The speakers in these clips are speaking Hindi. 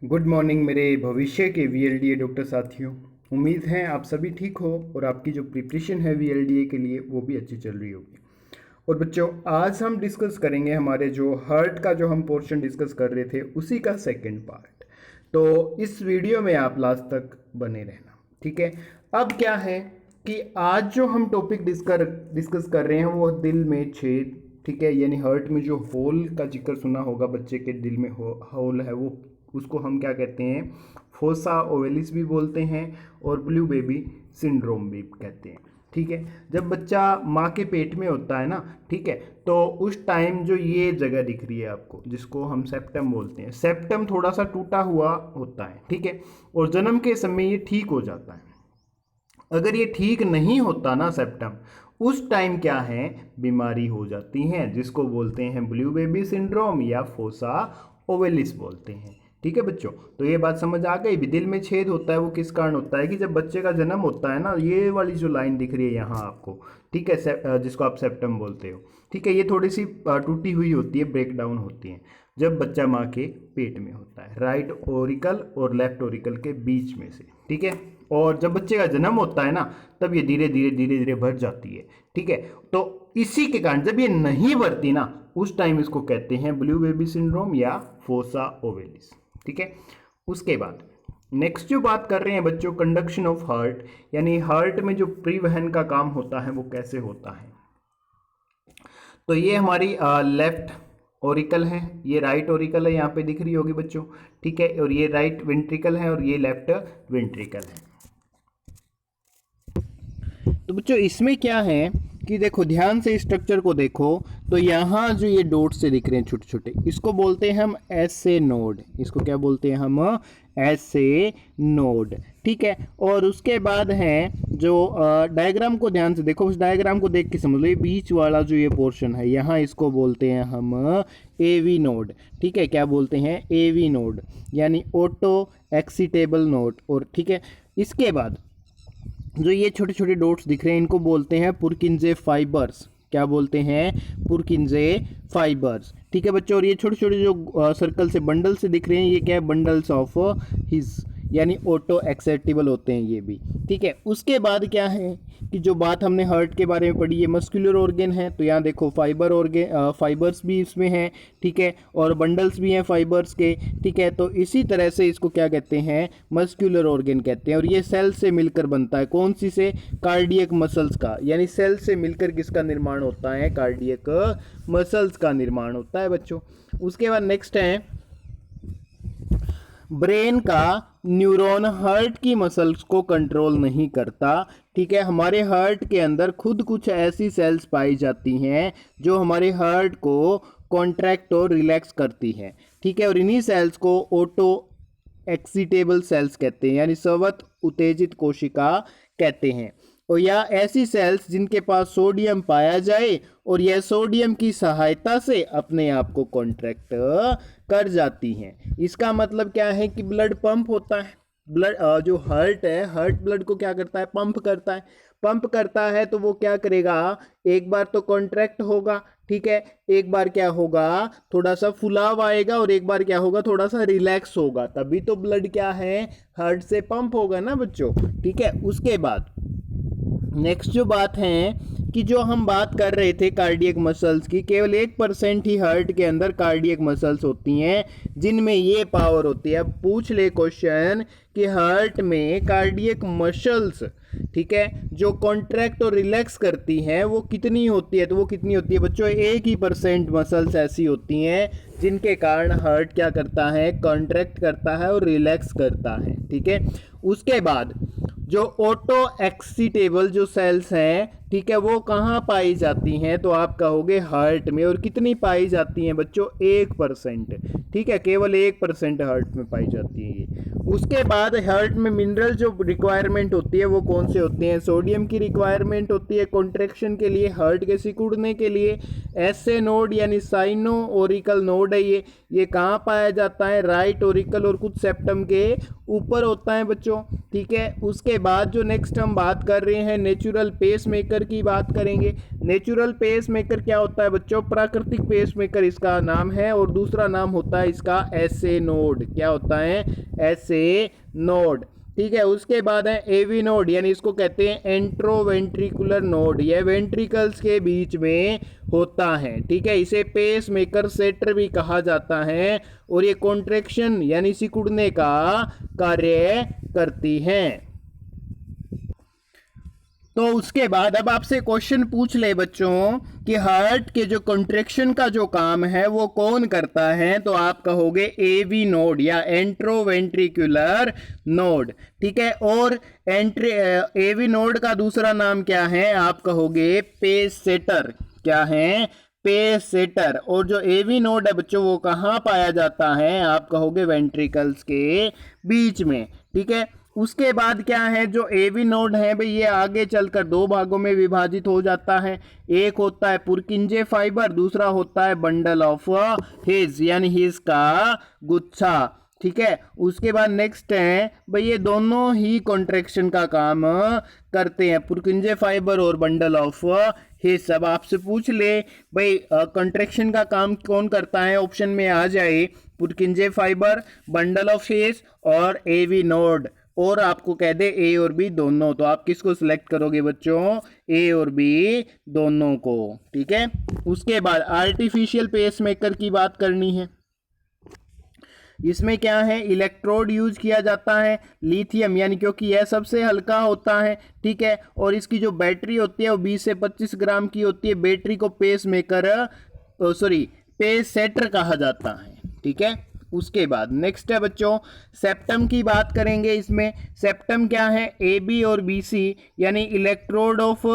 गुड मॉर्निंग मेरे भविष्य के वीएलडीए डॉक्टर साथियों। उम्मीद है आप सभी ठीक हो और आपकी जो प्रिपरेशन है वीएलडीए के लिए वो भी अच्छी चल रही होगी। और बच्चों, आज हम डिस्कस करेंगे हमारे जो हार्ट का जो हम पोर्शन डिस्कस कर रहे थे उसी का सेकंड पार्ट। तो इस वीडियो में आप लास्ट तक बने रहना, ठीक है। अब क्या है कि आज जो हम टॉपिक डिस्कस कर रहे हैं वो दिल में छेद, ठीक है, यानी हार्ट में जो होल का जिक्र सुना होगा, बच्चे के दिल में होल है वो, उसको हम क्या कहते हैं, फोसा ओवेलिस भी बोलते हैं और ब्लू बेबी सिंड्रोम भी कहते हैं, ठीक है। जब बच्चा माँ के पेट में होता है ना, ठीक है, तो उस टाइम जो ये जगह दिख रही है आपको, जिसको हम सेप्टम बोलते हैं, सेप्टम थोड़ा सा टूटा हुआ होता है, ठीक है, और जन्म के समय ये ठीक हो जाता है। अगर ये ठीक नहीं होता ना सेप्टम, उस टाइम क्या है, बीमारी हो जाती है, जिसको बोलते हैं ब्लू बेबी सिंड्रोम या फोसा ओवेलिस बोलते हैं, ठीक है बच्चों। तो ये बात समझ आ गई। भी दिल में छेद होता है वो किस कारण होता है कि जब बच्चे का जन्म होता है ना, ये वाली जो लाइन दिख रही है यहाँ आपको, ठीक है, जिसको आप सेप्टम बोलते हो, ठीक है, ये थोड़ी सी टूटी हुई होती है, ब्रेक डाउन होती है जब बच्चा माँ के पेट में होता है, राइट ओरिकल और लेफ्ट ओरिकल के बीच में से, ठीक है। और जब बच्चे का जन्म होता है ना, तब ये धीरे धीरे भर जाती है, ठीक है। तो इसी के कारण जब ये नहीं भरती ना, उस टाइम इसको कहते हैं ब्लू बेबी सिंड्रोम या फोसा ओवेलिस, ठीक है। उसके बाद नेक्स्ट जो बात कर रहे हैं बच्चों, कंडक्शन ऑफ हार्ट, यानी हार्ट में जो परिवहन का काम होता है वो कैसे होता है। तो ये हमारी लेफ्ट ओरिकल है, ये राइट ओरिकल है, यहाँ पे दिख रही होगी बच्चों, ठीक है, और ये राइट वेंट्रिकल है और ये लेफ्ट वेंट्रिकल है। तो बच्चों इसमें क्या है कि देखो, ध्यान से स्ट्रक्चर को देखो, तो यहाँ जो ये डॉट से दिख रहे हैं छोटे छोटे, इसको बोलते हैं हम एसए नोड। इसको क्या बोलते हैं हम, एसए नोड, ठीक है। और उसके बाद है जो डायग्राम को ध्यान से देखो, उस डायग्राम को देख के समझ लो, ये बीच वाला जो ये पोर्शन है यहाँ, इसको बोलते हैं हम एवी नोड, ठीक है। क्या बोलते हैं, एवी नोड, यानी ऑटो एक्सीटेबल नोड। और ठीक है, इसके बाद जो ये छोटे छोटे डॉट्स दिख रहे हैं इनको बोलते हैं पुरकिंजे फाइबर्स। क्या बोलते हैं, पुरकिंजे फाइबर्स, ठीक है बच्चों। और ये छोटे छोटे जो सर्कल से बंडल से दिख रहे हैं, ये क्या है, बंडल्स ऑफ हिज, यानी ऑटो एक्सेप्टेबल होते हैं ये भी, ठीक है। उसके बाद क्या है कि जो बात हमने हार्ट के बारे में पढ़ी, ये मस्कुलर ऑर्गन है, तो यहाँ देखो फाइबर्स भी इसमें हैं, ठीक है, और बंडल्स भी हैं फाइबर्स के, ठीक है। तो इसी तरह से इसको क्या कहते हैं, मस्कुलर ऑर्गन कहते हैं। और ये सेल से मिलकर बनता है, कौन सी से, कार्डियक मसल्स का, यानी सेल से मिलकर किसका निर्माण होता है, कार्डियक मसल्स का निर्माण होता है बच्चों। उसके बाद नेक्स्ट है ब्रेन का न्यूरॉन हार्ट की मसल्स को कंट्रोल नहीं करता, ठीक है। हमारे हार्ट के अंदर खुद कुछ ऐसी सेल्स पाई जाती हैं जो हमारे हार्ट को कॉन्ट्रैक्ट और रिलैक्स करती हैं, ठीक है। और इन्हीं सेल्स को ऑटो एक्सीटेबल सेल्स कहते हैं, यानी स्वत उत्तेजित कोशिका कहते हैं। और या ऐसी सेल्स जिनके पास सोडियम पाया जाए और यह सोडियम की सहायता से अपने आप को कॉन्ट्रैक्ट कर जाती हैं। इसका मतलब क्या है कि ब्लड पंप होता है, ब्लड जो हार्ट है, हार्ट ब्लड को क्या करता है, पंप करता है। पंप करता है तो वो क्या करेगा, एक बार तो कॉन्ट्रैक्ट होगा, ठीक है, एक बार क्या होगा, थोड़ा सा फुलाव आएगा, और एक बार क्या होगा, थोड़ा सा रिलैक्स होगा, तभी तो ब्लड क्या है, हार्ट से पंप होगा ना बच्चों, ठीक है। उसके बाद नेक्स्ट जो बात है कि जो हम बात कर रहे थे कार्डियक मसल्स की, केवल 1% ही हार्ट के अंदर कार्डियक मसल्स होती हैं जिनमें ये पावर होती है। अब पूछ ले क्वेश्चन कि हार्ट में कार्डियक मसल्स, ठीक है, जो कॉन्ट्रैक्ट और रिलैक्स करती हैं वो कितनी होती है, तो वो कितनी होती है बच्चों, 1% मसल्स ऐसी होती हैं जिनके कारण हार्ट क्या करता है, कॉन्ट्रैक्ट करता है और रिलैक्स करता है, ठीक है। उसके बाद जो ऑटो एक्सीटेबल जो सेल्स हैं, ठीक है, वो कहाँ पाई जाती हैं, तो आप कहोगे हार्ट में। और कितनी पाई जाती हैं बच्चों, 1%, ठीक है, केवल 1% हार्ट में पाई जाती है ये। उसके बाद हार्ट में मिनरल जो रिक्वायरमेंट होती है वो कौन से होते हैं, सोडियम की रिक्वायरमेंट होती है कॉन्ट्रैक्शन के लिए, हार्ट के सिकुड़ने के लिए। एसए नोड यानी साइनो ओरिकल नोड है ये कहाँ पाया जाता है, राइट ओरिकल और कुछ सेप्टम के ऊपर होता है बच्चों, ठीक है। उसके बाद जो नेक्स्ट हम बात कर रहे हैं नेचुरल पेस मेकर मेकर की बात करेंगे। नेचुरल पेस मेकर क्या होता है बच्चों? प्राकृतिक पेस मेकर इसका नाम है, और दूसरा नाम होता है इसका एसए नोड। क्या होता है? SA node. ठीक है, उसके बाद है एवी नोड, यानी इसको कहते हैं एंट्रोवेंट्रिकुलर नोड। यह वेंट्रिकल्स के बीच में होता है। ठीक है, इसे पेस मेकर सेटर भी कहा जाता है, और ये कॉन्ट्रैक्शन यानी सिकुड़ने का कार्य करती हैं। तो उसके बाद अब आपसे क्वेश्चन पूछ ले बच्चों कि हार्ट के जो कॉन्ट्रैक्शन का जो काम है वो कौन करता है, तो आप कहोगे एवी नोड या एंट्रोवेंट्रिकुलर नोड। ठीक है, और एवी नोड का दूसरा नाम क्या है? आप कहोगे पेस सेटर। क्या है? Pace setter. और जो एवी नोड है बच्चों वो कहाँ पाया जाता है? आप कहोगे वेंट्रिकल्स के बीच में। ठीक है, उसके बाद क्या है? जो एवी नोड है भाई ये आगे चलकर दो भागों में विभाजित हो जाता है। एक होता है पुरकिंजे फाइबर, दूसरा होता है बंडल ऑफ हिज यानी हिज का गुच्छा। ठीक है, उसके बाद नेक्स्ट है भाई ये दोनों ही कॉन्ट्रैक्शन का काम करते हैं, पुरकिंजे फाइबर और बंडल ऑफ हिज। सब आपसे पूछ ले भाई कॉन्ट्रैक्शन का काम कौन करता है, ऑप्शन में आ जाए पुरकिंजे फाइबर, बंडल ऑफ हिज और एवी नोड, और आपको कह दे ए और बी दोनों, तो आप किसको सिलेक्ट करोगे बच्चों? ए और बी दोनों को। ठीक है, उसके बाद आर्टिफिशियल पेस मेकर की बात करनी है। इसमें क्या है? इलेक्ट्रोड यूज किया जाता है, लिथियम, यानी क्योंकि यह सबसे हल्का होता है। ठीक है, और इसकी जो बैटरी होती है वो 20 से 25 ग्राम की होती है। बैटरी को पेस मेकर पेस सेटर कहा जाता है। ठीक है, उसके बाद नेक्स्ट है बच्चों सेप्टम की बात करेंगे। इसमें सेप्टम क्या है? ए बी और बी सी, यानी इलेक्ट्रोड ऑफ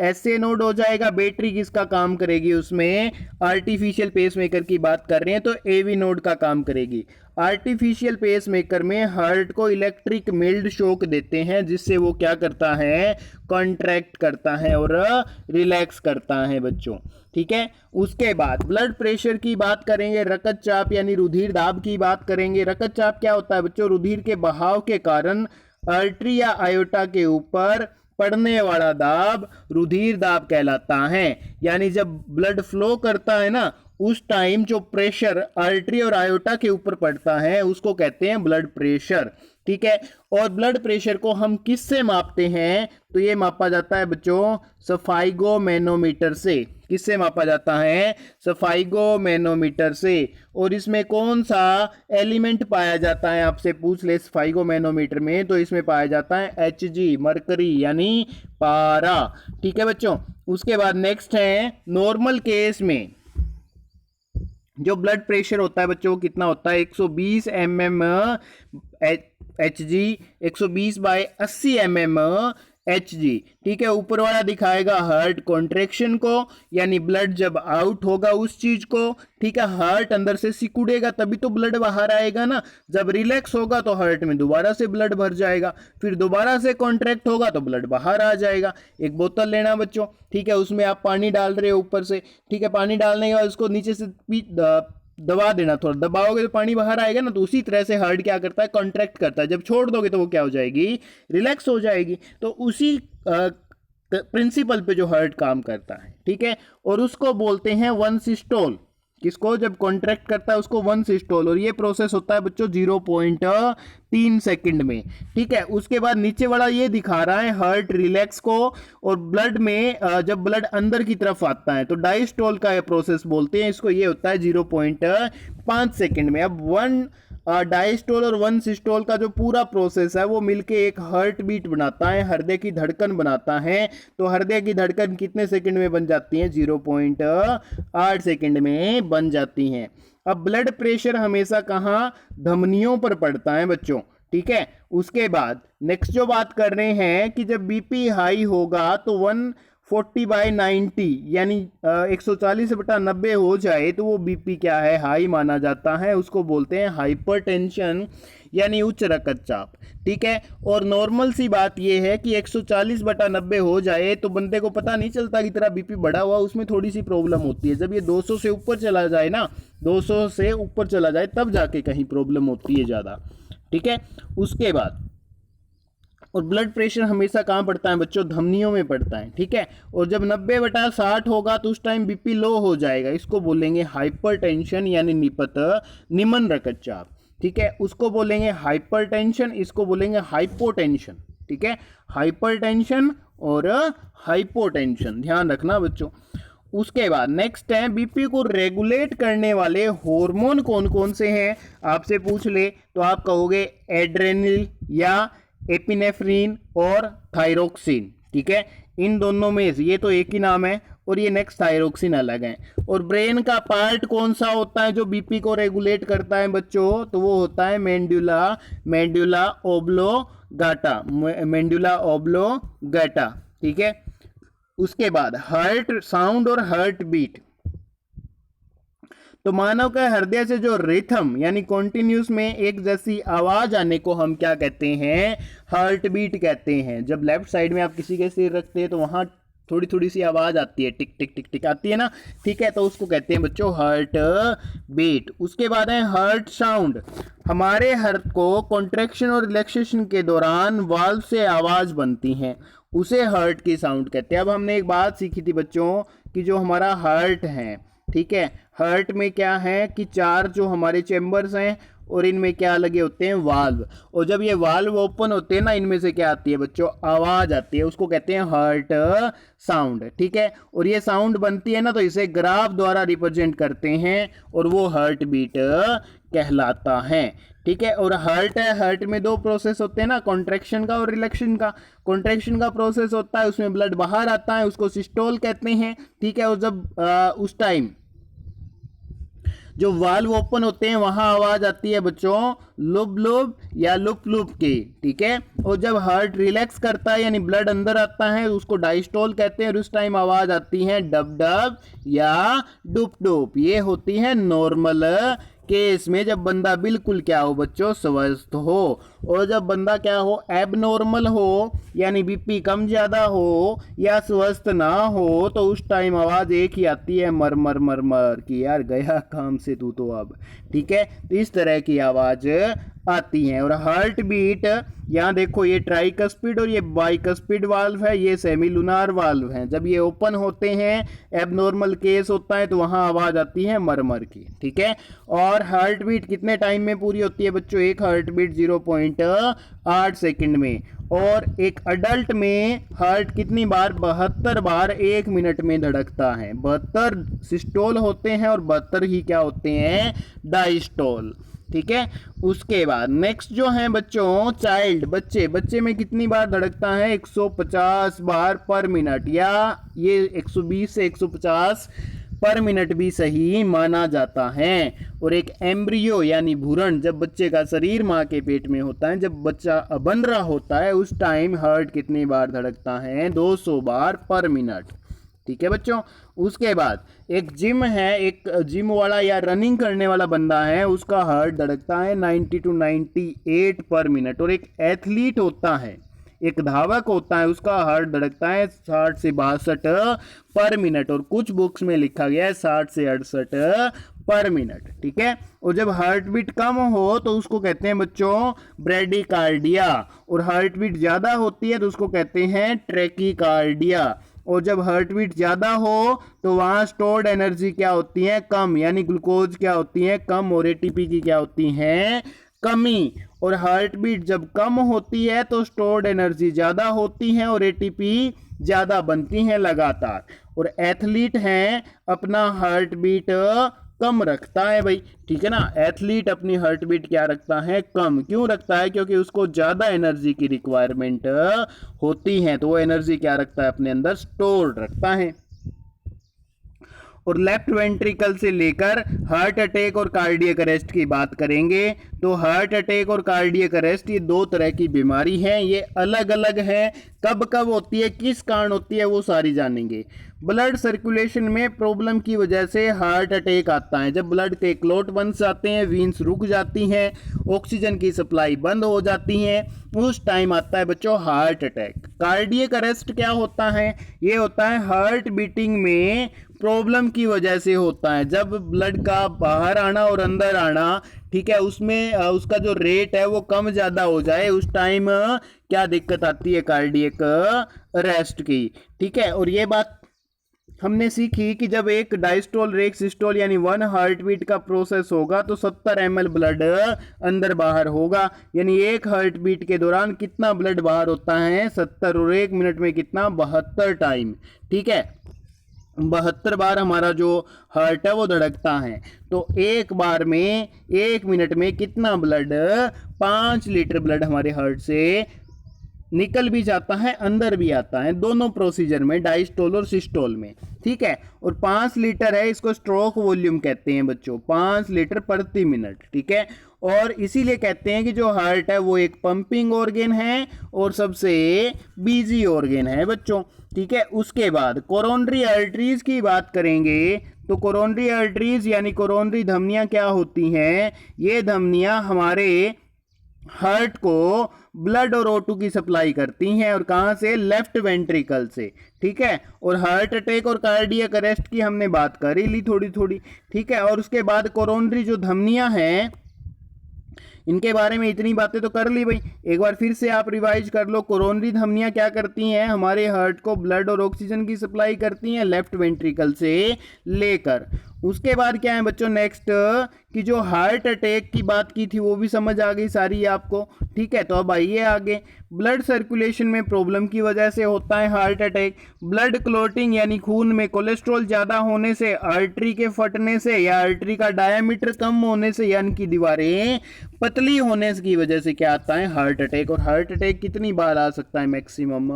एसए नोड हो जाएगा। बैटरी किसका काम करेगी? उसमें आर्टिफिशियल पेस मेकर की बात कर रहे हैं तो एवी नोड का काम करेगी। आर्टिफिशियल पेस मेकर में हार्ट को इलेक्ट्रिक मिल्ड शॉक देते हैं, जिससे वो क्या करता है? कॉन्ट्रैक्ट करता है और रिलैक्स करता है बच्चों। ठीक है, उसके बाद ब्लड प्रेशर की बात करेंगे, रक्तचाप यानी रुधिर दाब की बात करेंगे। रक्तचाप क्या होता है बच्चों? रुधिर के बहाव के कारण आर्टरी या आयोटा के ऊपर पड़ने वाला दाब रुधिर दाब कहलाता है। यानी जब ब्लड फ्लो करता है ना उस टाइम जो प्रेशर आर्टरी और आयोटा के ऊपर पड़ता है उसको कहते हैं ब्लड प्रेशर। ठीक है, और ब्लड प्रेशर को हम किससे मापते हैं? तो ये मापा जाता है बच्चों सफाइगोमैनोमीटर से। किससे मापा जाता है? सफाइगोमैनोमीटर से। और इसमें कौन सा एलिमेंट पाया जाता है? आपसे पूछ ले सफाइगोमैनोमीटर में, तो इसमें पाया जाता है Hg, मरकरी यानी पारा। ठीक है बच्चों, उसके बाद नेक्स्ट है नॉर्मल केस में जो ब्लड प्रेशर होता है बच्चों कितना होता है? 120 mm Hg, 120/80 mm Hg। ठीक है, ऊपर वाला दिखाएगा हार्ट कॉन्ट्रैक्शन को, यानी ब्लड जब आउट होगा उस चीज को। ठीक है, हार्ट अंदर से सिकुड़ेगा तभी तो ब्लड बाहर आएगा ना। जब रिलैक्स होगा तो हार्ट में दोबारा से ब्लड भर जाएगा, फिर दोबारा से कॉन्ट्रैक्ट होगा तो ब्लड बाहर आ जाएगा। एक बोतल लेना बच्चों, ठीक है, उसमें आप पानी डाल रहे हो ऊपर से। ठीक है, पानी डालने के बाद उसको नीचे से दबा देना, थोड़ा दबाओगे तो पानी बाहर आएगा ना। तो उसी तरह से हार्ट क्या करता है? कॉन्ट्रैक्ट करता है। जब छोड़ दोगे तो वो क्या हो जाएगी? रिलैक्स हो जाएगी। तो उसी प्रिंसिपल पे जो हार्ट काम करता है। ठीक है, और उसको बोलते हैं वन सिस्टोल। किसको? जब कॉन्ट्रैक्ट करता है उसको वन सिस्टोल, और ये प्रोसेस होता है बच्चों 0.3 सेकंड में। ठीक है, उसके बाद नीचे वाला ये दिखा रहा है हार्ट रिलैक्स को, और ब्लड में जब ब्लड अंदर की तरफ आता है तो डायस्टोल का ये प्रोसेस बोलते हैं इसको। ये होता है 0.5 सेकंड में। अब वन डायस्टोल और वन सिस्टोल का जो पूरा प्रोसेस है वो मिलके एक हार्ट बीट बनाता है, हृदय की धड़कन बनाता है। तो हृदय की धड़कन कितने सेकंड में बन जाती है? 0.8 सेकंड में बन जाती हैं। अब ब्लड प्रेशर हमेशा कहाँ? धमनियों पर पड़ता है बच्चों। ठीक है, उसके बाद नेक्स्ट जो बात कर रहे हैं कि जब बीपी हाई होगा तो 140/90 यानी 140/90 हो जाए तो वो बीपी क्या है? हाई माना जाता है। उसको बोलते हैं हाइपरटेंशन यानी उच्च रक्तचाप। ठीक है, और नॉर्मल सी बात ये है कि 140/90 हो जाए तो बंदे को पता नहीं चलता कि तेरा बीपी बढ़ा हुआ, उसमें थोड़ी सी प्रॉब्लम होती है। जब ये 200 से ऊपर चला जाए ना, 200 से ऊपर चला जाए तब जाके कहीं प्रॉब्लम होती है ज़्यादा। ठीक है, उसके बाद और ब्लड प्रेशर हमेशा कहाँ पड़ता है बच्चों, धमनियों में पड़ता है, ठीक है। और जब 90/60 होगा तो उस टाइम बीपी लो हो जाएगा, इसको बोलेंगे हाइपरटेंशन यानी निम्न रक्तचाप, ठीक है। उसको बोलेंगे हाइपरटेंशन, इसको बोलेंगे हाइपोटेंशन, ठीक है। हाइपरटेंशन और हाइपोटेंशन ध्यान रखना बच्चों। उसके बाद नेक्स्ट है बीपी को रेगुलेट करने वाले हार्मोन कौन कौन से हैं, आपसे पूछ ले तो आप कहोगे एड्रेनल या एपिनेफ्रिन और थायरोक्सिन, ठीक है। इन दोनों में ये तो एक ही नाम है और ये नेक्स्ट थायरोक्सिन अलग है। और ब्रेन का पार्ट कौन सा होता है जो बीपी को रेगुलेट करता है बच्चों, तो वो होता है मेंडुला ओब्लोगाटा, ठीक है। उसके बाद हार्ट साउंड और हार्ट बीट, तो मानव के हृदय से जो रिथम यानी कॉन्टिन्यूस में एक जैसी आवाज आने को हम क्या कहते हैं, हार्ट बीट कहते हैं। जब लेफ्ट साइड में आप किसी के सिर रखते हैं तो वहां थोड़ी थोड़ी सी आवाज आती है, टिक टिक टिक टिक आती है ना, ठीक है, तो उसको कहते हैं बच्चों हार्ट बीट। उसके बाद है हार्ट साउंड, हमारे हार्ट को कॉन्ट्रैक्शन और रिलैक्सेशन के दौरान वाल्व से आवाज बनती है, उसे हार्ट की साउंड कहते हैं। अब हमने एक बात सीखी थी बच्चों कि जो हमारा हार्ट है, ठीक है, हार्ट में क्या है कि 4 जो हमारे चेंबर्स हैं और इनमें क्या लगे होते हैं, वाल्व। और जब ये वाल्व ओपन होते हैं ना, इनमें से क्या आती है बच्चों, आवाज आती है, उसको कहते हैं हार्ट साउंड, ठीक है। और ये साउंड बनती है ना तो इसे ग्राफ द्वारा रिप्रेजेंट करते हैं और वो हार्ट बीट कहलाता है, ठीक है। और हार्ट है, हार्ट में 2 प्रोसेस होते हैं ना, कॉन्ट्रैक्शन का और रिलैक्सेशन का। कॉन्ट्रैक्शन का प्रोसेस होता है उसमें ब्लड बाहर आता है, उसको सिस्टोल कहते हैं, ठीक है। और जब उस टाइम जो वाल्व ओपन होते हैं वहां आवाज आती है बच्चों लुब लुब या लुप लुप की, ठीक है। और जब हार्ट रिलैक्स करता है यानी ब्लड अंदर आता है उसको डायस्टोल कहते हैं और उस टाइम आवाज आती है डब डब या डुप डुप। ये होती है नॉर्मल केस में, जब बंदा बिल्कुल क्या हो बच्चों, स्वस्थ हो। और जब बंदा क्या हो, एबनॉर्मल हो यानी बीपी कम ज्यादा हो या स्वस्थ ना हो तो उस टाइम आवाज एक ही आती है मर मर मर मर कि यार गया काम से तू तो अब, ठीक है। तो इस तरह की आवाज आती है। और हार्ट बीट यहाँ देखो, ये ट्राइकस्पिड और ये बाइकस्पिड वाल्व है, ये सेमिलुनार वाल्व है। जब ये ओपन होते हैं, एबनॉर्मल केस होता है तो वहां आवाज आती है मर मर की, ठीक है। और हार्ट बीट कितने टाइम में पूरी होती है बच्चों, एक हार्ट बीट 0.8 सेकंड में। और एक अडल्ट में हार्ट कितनी बार, 72 बार 1 मिनट में धड़कता है। 72 सिस्टोल होते हैं और 72 ही क्या होते हैं, डायस्टोल, ठीक है। उसके बाद नेक्स्ट जो है बच्चों चाइल्ड, बच्चे में कितनी बार धड़कता है, 150 बार पर मिनट, या ये 120 से 150 पर मिनट भी सही माना जाता है। और एक एम्ब्रियो यानी भ्रूण, जब बच्चे का शरीर माँ के पेट में होता है, जब बच्चा बन रहा होता है उस टाइम हार्ट कितनी बार धड़कता है, 200 बार पर मिनट, ठीक है बच्चों। उसके बाद एक जिम है, एक जिम वाला या रनिंग करने वाला बंदा है, उसका हार्ट धड़कता है 90 to 98 पर मिनट। और एक एथलीट होता है, एक धावक होता है, उसका हार्ट धड़कता है 60 से 62 पर मिनट। और कुछ बुक्स में लिखा गया है 60 से 68 पर मिनट, ठीक है। और जब हार्ट बीट कम हो तो उसको कहते हैं बच्चों ब्रेडिकार्डिया, और हार्ट बीट ज्यादा होती है तो उसको कहते हैं ट्रैकीकार्डिया। और जब हार्ट बीट ज्यादा हो तो वहां स्टोर्ड एनर्जी क्या होती है, कम, यानी ग्लूकोज क्या होती है, कम, और एटीपी की क्या होती है, कमी। और हार्ट बीट जब कम होती है तो स्टोर्ड एनर्जी ज्यादा होती है और एटीपी ज्यादा बनती है लगातार। और एथलीट हैं अपना हार्ट बीट कम रखता है भाई, ठीक है ना। एथलीट अपनी हार्ट बीट क्या रखता है, कम। क्यों रखता है, क्योंकि उसको ज्यादा एनर्जी की रिक्वायरमेंट होती है, तो वो एनर्जी क्या रखता है, अपने अंदर स्टोर रखता है। और लेफ्ट वेंट्रिकल से लेकर हार्ट अटैक और कार्डियक अरेस्ट की बात करेंगे तो हार्ट अटैक और कार्डियक अरेस्ट ये 2 तरह की बीमारी है, ये अलग अलग है। कब कब होती है, किस कारण होती है, वो सारी जानेंगे। ब्लड सर्कुलेशन में प्रॉब्लम की वजह से हार्ट अटैक आता है। जब ब्लड के क्लॉट बन जाते हैं, वीन्स रुक जाती हैं, ऑक्सीजन की सप्लाई बंद हो जाती है, उस टाइम आता है बच्चों हार्ट अटैक। कार्डियक अरेस्ट क्या होता है? ये होता है हार्ट बीटिंग में प्रॉब्लम की वजह से होता है। जब ब्लड का बाहर आना और अंदर आना, ठीक है, उसमें उसका जो रेट है वो कम ज़्यादा हो जाए, उस टाइम क्या दिक्कत आती है? कार्डियक अरेस्ट की। ठीक है, और ये बात हमने सीखी कि जब एक डायस्टोल रेक सिस्टोल यानी 1 हार्ट बीट का प्रोसेस होगा तो 70 ml ब्लड अंदर बाहर होगा। यानी एक हार्ट बीट के दौरान कितना ब्लड बाहर होता है? 70, और 1 मिनट में कितना? 72 टाइम। ठीक है, 72 बार हमारा जो हार्ट है वो धड़कता है। तो एक बार में 1 मिनट में कितना ब्लड? 5 लीटर ब्लड हमारे हार्ट से निकल भी जाता है, अंदर भी आता है, दोनों प्रोसीजर में, डायस्टोल और सिस्टोल में। ठीक है, और 5 लीटर है, इसको स्ट्रोक वॉल्यूम कहते हैं बच्चों, 5 लीटर प्रति मिनट। ठीक है, और इसीलिए कहते हैं कि जो हार्ट है वो एक पंपिंग ऑर्गन है और सबसे बिजी ऑर्गन है बच्चों। ठीक है, उसके बाद कोरोनरी आर्टरीज की बात करेंगे तो कोरोनरी आर्टरीज यानी कोरोनरी धमनियां क्या होती हैं? ये धमनियां हमारे हार्ट को ब्लड और O2 की सप्लाई करती हैं, और कहां से? लेफ्ट वेंट्रिकल से। ठीक है, और हार्ट अटैक और कार्डियक अरेस्ट की हमने बात कर ही ली थोड़ी थोड़ी। ठीक है, और उसके बाद कोरोनरी जो धमनियां हैं इनके बारे में इतनी बातें तो कर ली भाई, एक बार फिर से आप रिवाइज कर लो। कोरोनरी धमनियां क्या करती हैं? हमारे हार्ट को ब्लड और ऑक्सीजन की सप्लाई करती हैं लेफ्ट वेंट्रिकल से लेकर। उसके बाद क्या है बच्चों नेक्स्ट, कि जो हार्ट अटैक की बात की थी वो भी समझ आ गई सारी आपको। ठीक है, तो अब आइए आगे। ब्लड सर्कुलेशन में प्रॉब्लम की वजह से होता है हार्ट अटैक। ब्लड क्लॉटिंग यानी खून में कोलेस्ट्रॉल ज़्यादा होने से, आर्टरी के फटने से, या आर्टरी का डायमीटर कम होने से, यानी कि दीवारें पतली होने की वजह से क्या आता है? Heart attack. और हार्ट अटैक कितनी बार आ सकता है? मैक्सिमम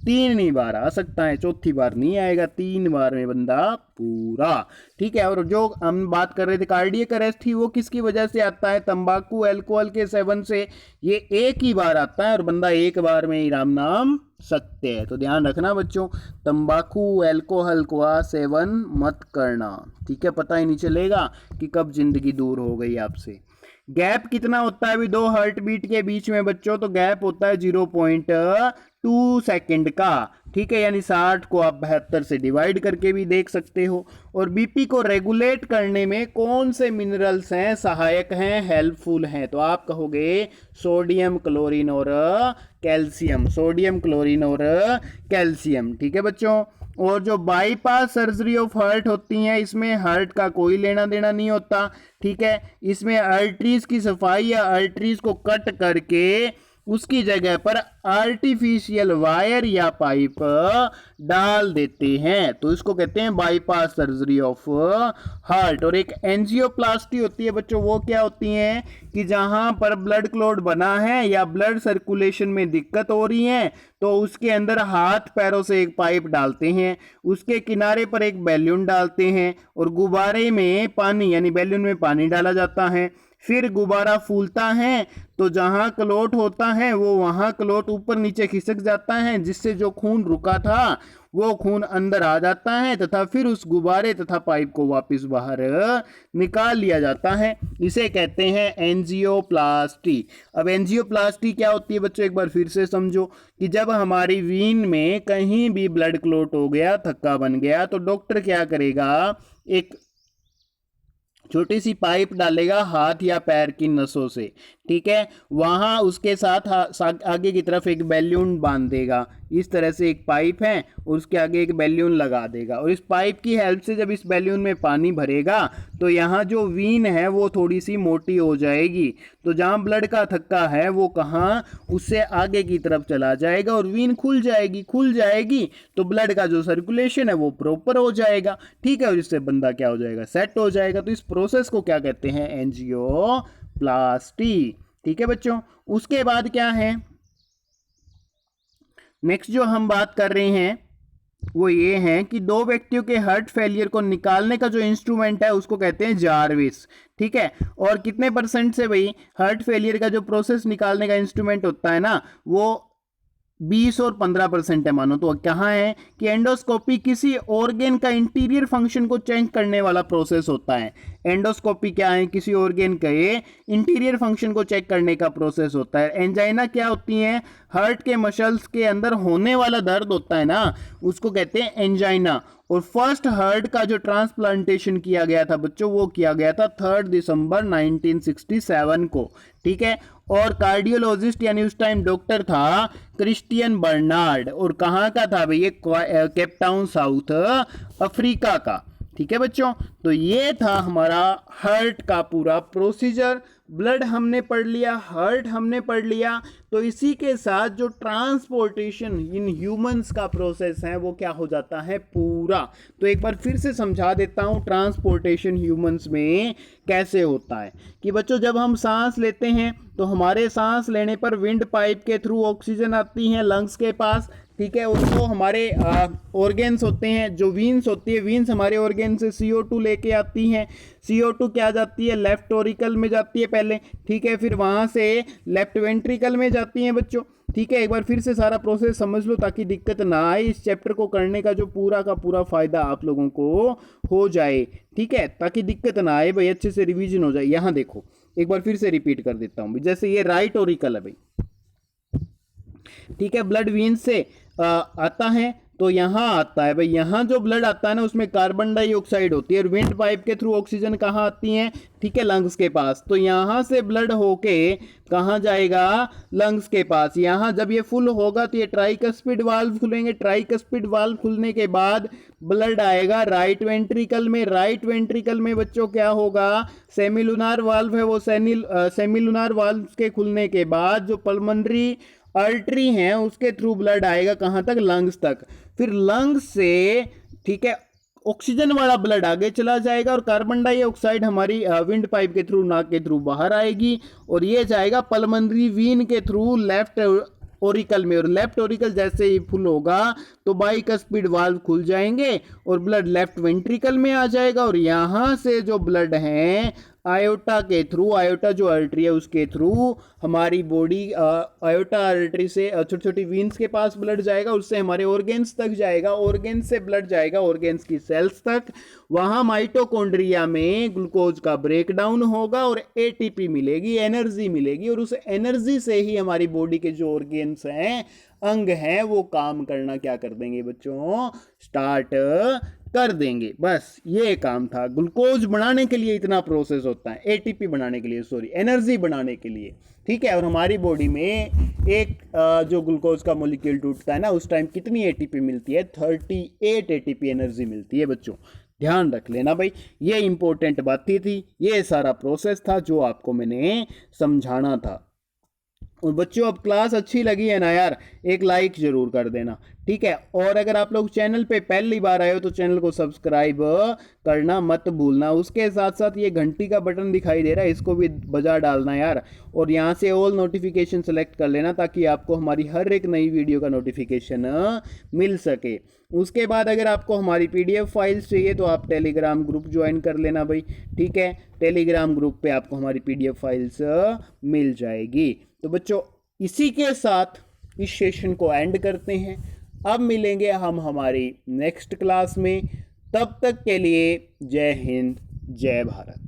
3 ही बार आ सकता है, चौथी बार नहीं आएगा, 3 बार में बंदा पूरा। ठीक है, और जो हम बात कर रहे थे कार्डियक अरेस्ट थी, वो किसकी वजह से आता है? तंबाकू अल्कोहल के सेवन से। ये एक ही बार आता है और बंदा एक बार में ही राम नाम सत्य है। तो ध्यान रखना बच्चों, तंबाकू अल्कोहल का सेवन मत करना। ठीक है, पता ही नहीं चलेगा कि कब जिंदगी दूर हो गई आपसे। गैप कितना होता है अभी दो हार्ट बीट के बीच में बच्चों? तो गैप होता है 0.2 सेकंड का। ठीक है, यानी 60 को आप 72 से डिवाइड करके भी देख सकते हो। और बीपी को रेगुलेट करने में कौन से मिनरल्स हैं सहायक हैं, हेल्पफुल हैं? तो आप कहोगे सोडियम, क्लोरीन और कैल्शियम। सोडियम, क्लोरीन और कैल्शियम। ठीक है बच्चों, और जो बाईपास सर्जरी ऑफ हार्ट होती हैं इसमें हार्ट का कोई लेना देना नहीं होता। ठीक है, इसमें आर्टरीज की सफाई या आर्टरीज को कट करके उसकी जगह पर आर्टिफिशियल वायर या पाइप डाल देते हैं, तो इसको कहते हैं बाईपास सर्जरी ऑफ हार्ट। और एक एंजियोप्लास्टी होती है बच्चों, वो क्या होती है कि जहां पर ब्लड क्लॉट बना है या ब्लड सर्कुलेशन में दिक्कत हो रही है तो उसके अंदर हाथ पैरों से एक पाइप डालते हैं, उसके किनारे पर एक बैलून डालते हैं और गुब्बारे में पानी यानी बैलून में पानी डाला जाता है। फिर गुब्बारा फूलता है तो जहां क्लॉट होता है वो वहां क्लॉट ऊपर नीचे खिसक जाता है, जिससे जो खून रुका था वो खून अंदर आ जाता है तथा फिर उस गुब्बारे तथा पाइप को वापस बाहर निकाल लिया जाता है। इसे कहते हैं एंजियोप्लास्टी। अब एंजियोप्लास्टी क्या होती है बच्चों, एक बार फिर से समझो कि जब हमारी वीन में कहीं भी ब्लड क्लॉट हो गया, थक्का बन गया, तो डॉक्टर क्या करेगा, एक छोटी सी पाइप डालेगा हाथ या पैर की नसों से। ठीक है, वहां उसके साथ आगे की तरफ एक बैलून बांध देगा, इस तरह से एक पाइप है और उसके आगे एक बैलून लगा देगा, और इस पाइप की हेल्प से जब इस बैलून में पानी भरेगा तो यहाँ जो वीन है वो थोड़ी सी मोटी हो जाएगी, तो जहाँ ब्लड का थक्का है वो कहाँ, उससे आगे की तरफ चला जाएगा और वीन खुल जाएगी तो ब्लड का जो सर्कुलेशन है वो प्रॉपर हो जाएगा। ठीक है, और इससे बंदा क्या हो जाएगा, सेट हो जाएगा। तो इस प्रोसेस को क्या कहते हैं, एंजियोप्लास्टी। ठीक है बच्चों, उसके बाद क्या है नेक्स्ट जो हम बात कर रहे हैं वो ये है कि दो व्यक्तियों के हार्ट फेलियर को निकालने का जो इंस्ट्रूमेंट है उसको कहते हैं जार्विस। ठीक है, और कितने परसेंट से भाई हार्ट फेलियर का जो प्रोसेस निकालने का इंस्ट्रूमेंट होता है ना वो 20 और 15% है मानो। तो कहाँ है कि एंडोस्कोपी किसी ऑर्गेन का इंटीरियर फंक्शन को चेंज करने वाला प्रोसेस होता है। एंडोस्कोपी क्या है, किसी ऑर्गेन के इंटीरियर फंक्शन को चेक करने का प्रोसेस होता है। एंजाइना क्या होती है, हार्ट के मसल्स के अंदर होने वाला दर्द होता है ना, उसको कहते हैं एंजाइना। और फर्स्ट हार्ट का जो ट्रांसप्लांटेशन किया गया था बच्चों, वो किया गया था 3 दिसंबर 1967 को, ठीक है। और कार्डियोलॉजिस्ट यानी उस टाइम डॉक्टर था क्रिस्टियन बर्नार्ड। और कहाँ का था भाई, ये केप टाउन साउथ अफ्रीका का, ठीक है बच्चों। तो ये था हमारा हार्ट का पूरा प्रोसीजर। ब्लड हमने पढ़ लिया, हार्ट हमने पढ़ लिया। तो इसी के साथ जो ट्रांसपोर्टेशन इन ह्यूमंस का प्रोसेस है वो क्या हो जाता है पूरा। तो एक बार फिर से समझा देता हूं ट्रांसपोर्टेशन ह्यूमंस में कैसे होता है। कि बच्चों जब हम सांस लेते हैं तो हमारे सांस लेने पर विंड पाइप के थ्रू ऑक्सीजन आती है लंग्स के पास, ठीक है। उसको हमारे ऑर्गेन्स होते हैं, जो वीन्स होती है, वीन्स हमारे ऑर्गेन से CO2 लेके आती हैं। CO2 क्या जाती है, लेफ्ट ऑरिकल में जाती है पहले, ठीक है। फिर वहां से लेफ्ट वेंट्रिकल में जाती हैं बच्चों, ठीक है। एक बार फिर से सारा प्रोसेस समझ लो ताकि दिक्कत ना आए। इस चैप्टर को करने का जो पूरा का पूरा फायदा आप लोगों को हो जाए, ठीक है, ताकि दिक्कत ना आए भाई, अच्छे से रिवीजन हो जाए। यहां देखो एक बार फिर से रिपीट कर देता हूं, जैसे ये राइट ऑरिकल है भाई, ठीक है। ब्लड वीन से आता है तो यहां आता है भाई, यहां जो ब्लड आता है ना उसमें कार्बन डाइऑक्साइड होती है और विंड पाइप के थ्रू ऑक्सीजन कहां आती है, ठीक है, लंग्स के पास। तो यहां से ब्लड होके कहां जाएगा, लंग्स के पास। यहां जब ये फुल होगा तो ये ट्राइकस्पिड वाल्व खुलेंगे, ट्राइकस्पिड वाल्व खुलने के बाद ब्लड आएगा राइट वेंट्रिकल में। राइट वेंट्रिकल में बच्चों क्या होगा, सेमिलुनार वाल्व है, वो सेमिलुनार वाल्व के खुलने के बाद जो पल्मोनरी आर्टरी हैं उसके थ्रू ब्लड आएगा कहां तक, लंग्स तक। फिर लंग्स से, ठीक है, ऑक्सीजन वाला ब्लड आगे चला जाएगा और कार्बन डाइऑक्साइड हमारी विंड पाइप के थ्रू, नाक के थ्रू बाहर आएगी और ये जाएगा पल्मोनरी वीन के थ्रू लेफ्ट ओरिकल में। और लेफ्ट ओरिकल जैसे ही फुल होगा तो बाइकस्पिड वाल्व खुल जाएंगे और ब्लड लेफ्ट वेंट्रिकल में आ जाएगा और यहां से जो ब्लड है आयोटा के थ्रू, आयोटा जो आर्टरी है उसके थ्रू हमारी बॉडी, आयोटा आर्टरी से छोटी छोटी वीन्स के पास ब्लड जाएगा, उससे हमारे ऑर्गेन्स तक जाएगा, ऑर्गेन्स से ब्लड जाएगा ऑर्गेन्स की सेल्स तक। वहां माइटोकॉन्ड्रिया में ग्लूकोज का ब्रेकडाउन होगा और ATP मिलेगी, एनर्जी मिलेगी और उस एनर्जी से ही हमारी बॉडी के जो ऑर्गेन्स हैं, अंग हैं, वो काम करना क्या कर देंगे बच्चों, स्टार्ट कर देंगे। बस ये काम था। ग्लूकोज बनाने के लिए इतना प्रोसेस होता है, ATP बनाने के लिए, सॉरी, एनर्जी बनाने के लिए, ठीक है। और हमारी बॉडी में एक जो ग्लूकोज का मॉलिक्यूल टूटता है ना उस टाइम कितनी ATP मिलती है, 38 ATP एनर्जी मिलती है बच्चों, ध्यान रख लेना भाई। ये इंपॉर्टेंट बात थी, ये सारा प्रोसेस था जो आपको मैंने समझाना था। और बच्चों अब क्लास अच्छी लगी है ना यार, एक लाइक जरूर कर देना, ठीक है। और अगर आप लोग चैनल पे पहली बार आए हो तो चैनल को सब्सक्राइब करना मत भूलना। उसके साथ साथ ये घंटी का बटन दिखाई दे रहा है, इसको भी बजा डालना यार। और यहाँ से ऑल नोटिफिकेशन सेलेक्ट कर लेना ताकि आपको हमारी हर एक नई वीडियो का नोटिफिकेशन मिल सके। उसके बाद अगर आपको हमारी PDF फाइल्स चाहिए तो आप टेलीग्राम ग्रुप ज्वाइन कर लेना भाई, ठीक है। टेलीग्राम ग्रुप पे आपको हमारी PDF फाइल्स मिल जाएगी। तो बच्चों इसी के साथ इस सेशन को एंड करते हैं। अब मिलेंगे हम हमारी नेक्स्ट क्लास में, तब तक के लिए जय हिंद, जय भारत।